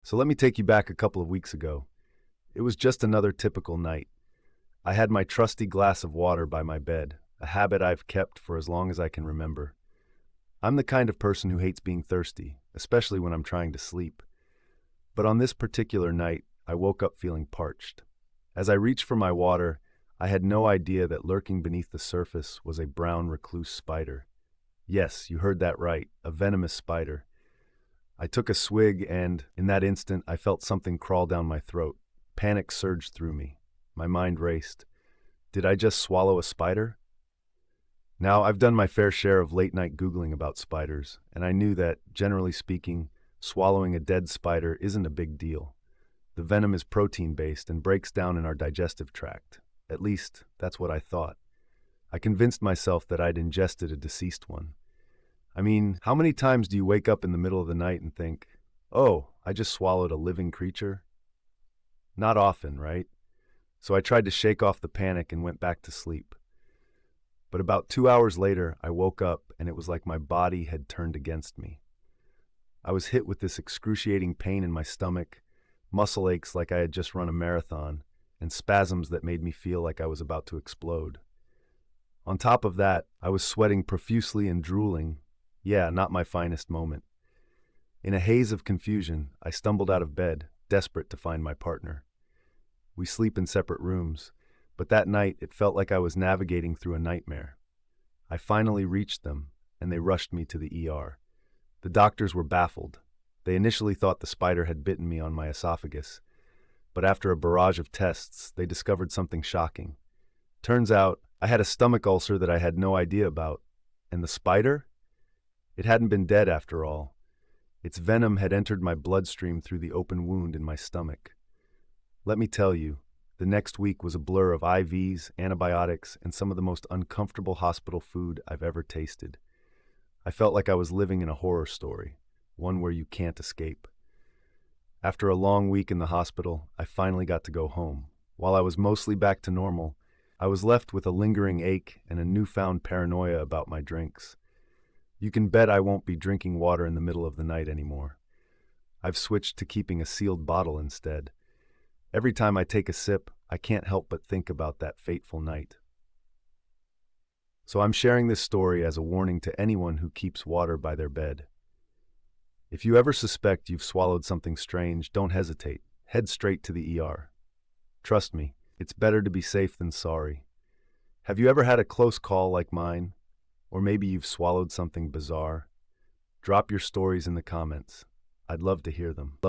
So let me take you back a couple of weeks ago. It was just another typical night. I had my trusty glass of water by my bed, a habit I've kept for as long as I can remember. I'm the kind of person who hates being thirsty, especially when I'm trying to sleep. But on this particular night, I woke up feeling parched. As I reached for my water, I had no idea that lurking beneath the surface was a brown recluse spider. Yes, you heard that right, a venomous spider. I took a swig and, in that instant, I felt something crawl down my throat. Panic surged through me. My mind raced. Did I just swallow a spider? Now, I've done my fair share of late-night Googling about spiders, and I knew that, generally speaking, swallowing a dead spider isn't a big deal. The venom is protein-based and breaks down in our digestive tract. At least, that's what I thought. I convinced myself that I'd ingested a deceased one. I mean, how many times do you wake up in the middle of the night and think, oh, I just swallowed a living creature? Not often, right? So I tried to shake off the panic and went back to sleep. But about 2 hours later, I woke up and it was like my body had turned against me. I was hit with this excruciating pain in my stomach, muscle aches like I had just run a marathon, and spasms that made me feel like I was about to explode. On top of that, I was sweating profusely and drooling. Yeah, not my finest moment. In a haze of confusion, I stumbled out of bed, desperate to find my partner. We sleep in separate rooms, but that night it felt like I was navigating through a nightmare. I finally reached them, and they rushed me to the ER. The doctors were baffled. They initially thought the spider had bitten me on my esophagus, but after a barrage of tests, they discovered something shocking. Turns out, I had a stomach ulcer that I had no idea about, and the spider? It hadn't been dead after all. Its venom had entered my bloodstream through the open wound in my stomach. Let me tell you, the next week was a blur of IVs, antibiotics, and some of the most uncomfortable hospital food I've ever tasted. I felt like I was living in a horror story, one where you can't escape. After a long week in the hospital, I finally got to go home. While I was mostly back to normal, I was left with a lingering ache and a newfound paranoia about my drinks. You can bet I won't be drinking water in the middle of the night anymore. I've switched to keeping a sealed bottle instead. Every time I take a sip, I can't help but think about that fateful night. So I'm sharing this story as a warning to anyone who keeps water by their bed. If you ever suspect you've swallowed something strange, don't hesitate. Head straight to the ER. Trust me, it's better to be safe than sorry. Have you ever had a close call like mine? Or maybe you've swallowed something bizarre? Drop your stories in the comments. I'd love to hear them.